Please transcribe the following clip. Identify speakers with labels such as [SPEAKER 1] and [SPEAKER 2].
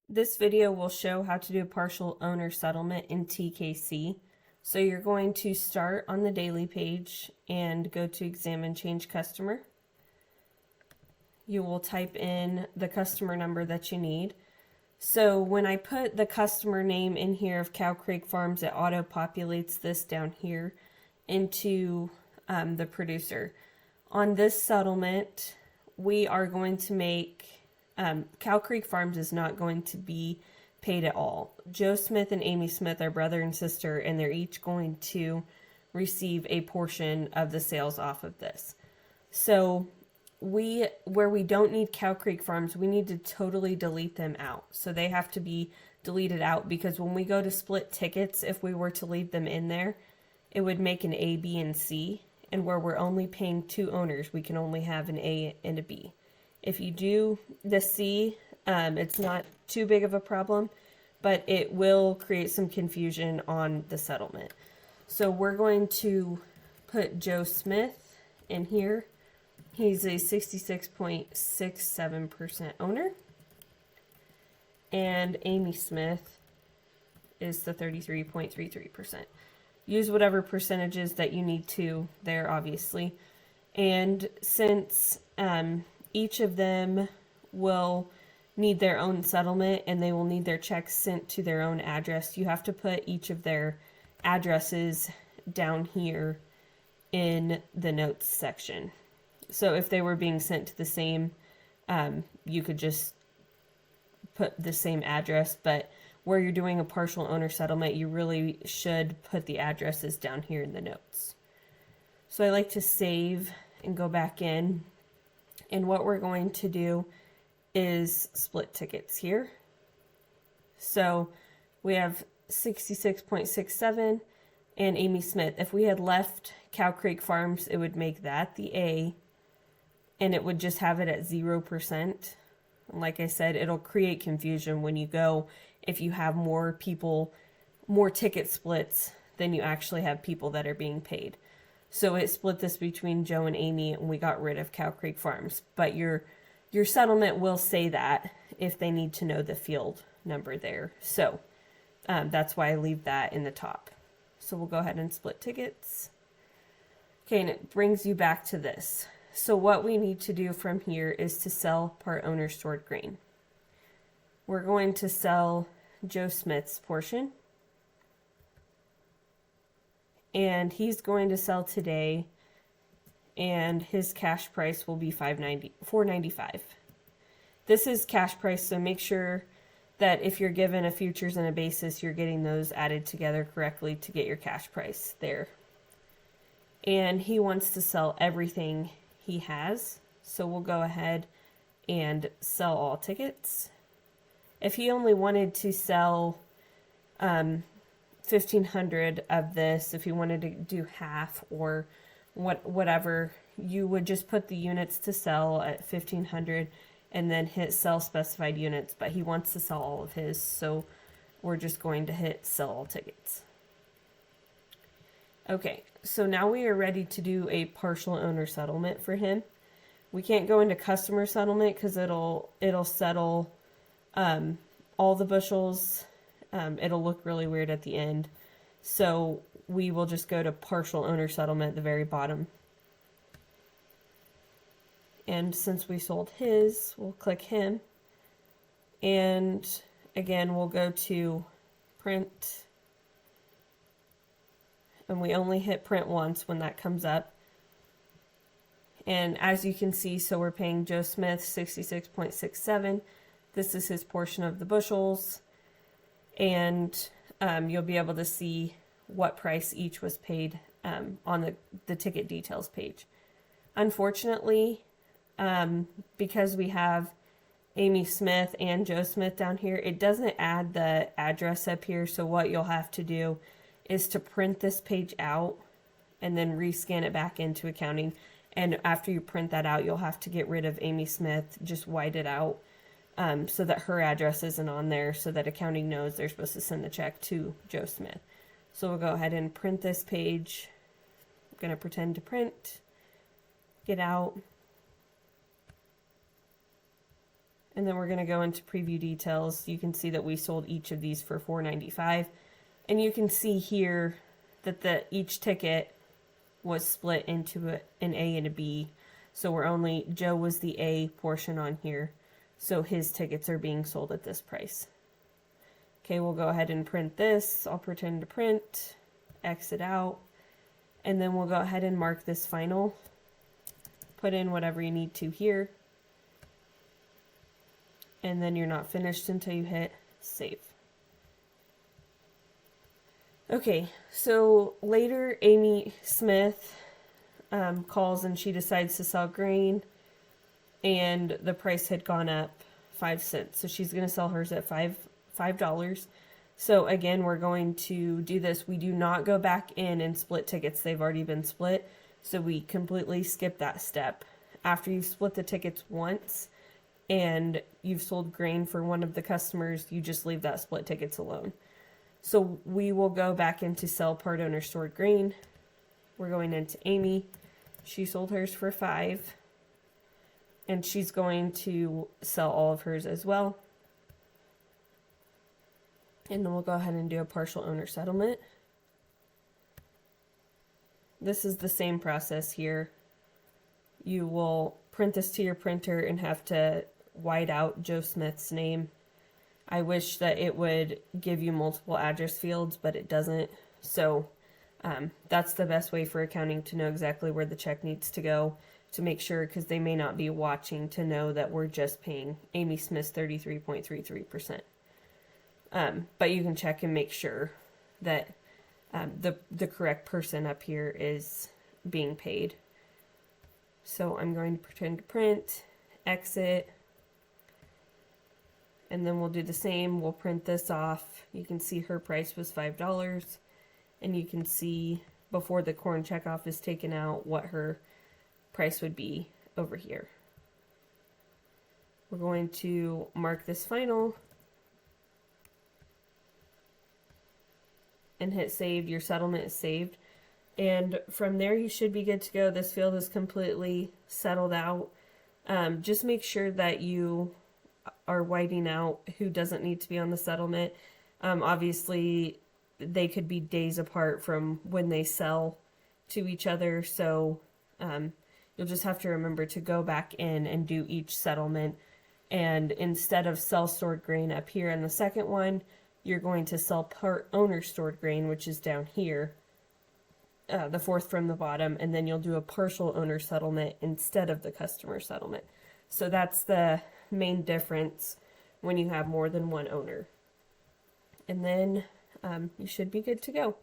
[SPEAKER 1] This video will show how to do a partial owner settlement in TKC. So you're going to start on the daily page and go to examine change customer. You will type in the customer number that you need. So when I put the customer name in here of Cow Creek Farms, it auto populates this down here into the producer. On this settlement, we are going to make Cow Creek Farms is not going to be paid at all. Joe Smith and Amy Smith are brother and sister, and they're each going to receive a portion of the sales off of this. So where we don't need Cow Creek Farms, we need to totally delete them out. So they have to be deleted out, because when we go to split tickets, if we were to leave them in there, it would make an A, B, and C. And where we're only paying two owners, we can only have an A and a B. If you do the C, it's not too big of a problem, but it will create some confusion on the settlement. So we're going to put Joe Smith in here. He's a 66.67% owner. And Amy Smith is the 33.33%. Use whatever percentages that you need to there, obviously. And since each of them will need their own settlement and they will need their checks sent to their own address, you have to put each of their addresses down here in the notes section. So if they were being sent to the same, you could just put the same address, but where you're doing a partial owner settlement, you really should put the addresses down here in the notes. So I like to save and go back in. And what we're going to do is split tickets here. So we have 66.67 and Amy Smith. If we had left Cow Creek Farms, it would make that the A, and it would just have it at 0%. And like I said, it'll create confusion when you go, if you have more people, more ticket splits than you actually have people that are being paid. So it split this between Joe and Amy, and we got rid of Cow Creek Farms. But your settlement will say that if they need to know the field number there. So that's why I leave that in the top. So we'll go ahead and split tickets. Okay, and it brings you back to this. So what we need to do from here is to sell part owner stored grain. We're going to sell Joe Smith's portion. And he's going to sell today, and his cash price will be $4.95. This is cash price, so make sure that if you're given a futures and a basis, you're getting those added together correctly to get your cash price there. And he wants to sell everything he has, so we'll go ahead and sell all tickets. If he only wanted to sell 1,500 of this, if you wanted to do half or whatever, you would just put the units to sell at 1,500 and then hit sell specified units. But he wants to sell all of his, so we're just going to hit sell all tickets. Okay, so now we are ready to do a partial owner settlement for him. We can't go into customer settlement because it'll settle all the bushels. It'll look really weird at the end. So we will just go to partial owner settlement at the very bottom. And since we sold his, we'll click him. And again, we'll go to print. And we only hit print once when that comes up. And as you can see, so we're paying Joe Smith 66.67. This is his portion of the bushels. And you'll be able to see what price each was paid on the ticket details page. Unfortunately, because we have Amy Smith and Joe Smith down here, it doesn't add the address up here. So what you'll have to do is to print this page out and then rescan it back into accounting. And after you print that out, you'll have to get rid of Amy Smith, just white it out. So that her address isn't on there, so that accounting knows they're supposed to send the check to Joe Smith. So we'll go ahead and print this page. I'm going to pretend to print, get out, And then we're going to go into preview details. You can see that we sold each of these for $4.95. And you can see here that each ticket was split into an A and a B. So Joe was the A portion on here. So his tickets are being sold at this price. Okay, we'll go ahead and print this. I'll pretend to print, exit out, and then we'll go ahead and mark this final. Put in whatever you need to here. And then you're not finished until you hit save. Okay, so later Amy Smith calls and she decides to sell grain, and the price had gone up 5 cents. So she's going to sell hers at $5. So again, we're going to do this. We do not go back in and split tickets. They've already been split. So we completely skip that step. After you've split the tickets once and you've sold grain for one of the customers, you just leave that split tickets alone. So we will go back into sell part owner stored grain. We're going into Amy. She sold hers for $5. And she's going to sell all of hers as well. And then we'll go ahead and do a partial owner settlement. This is the same process here. You will print this to your printer and have to white out Joe Smith's name. I wish that it would give you multiple address fields, but it doesn't. So that's the best way for accounting to know exactly where the check needs to go, to make sure, because they may not be watching to know that we're just paying Amy Smith's 33.33%. But you can check and make sure that the correct person up here is being paid. So I'm going to pretend to print, exit, and then we'll do the same. We'll print this off. You can see her price was $5, and you can see before the corn checkoff is taken out what her price would be over here. We're going to mark this final and hit save. Your settlement is saved. And from there you should be good to go. This field is completely settled out. Just make sure that you are whiting out who doesn't need to be on the settlement. Obviously they could be days apart from when they sell to each other, so you'll just have to remember to go back in and do each settlement. And instead of sell stored grain up here in the second one, you're going to sell part owner stored grain, which is down here, the fourth from the bottom, and then you'll do a partial owner settlement instead of the customer settlement. So that's the main difference when you have more than one owner. And then you should be good to go.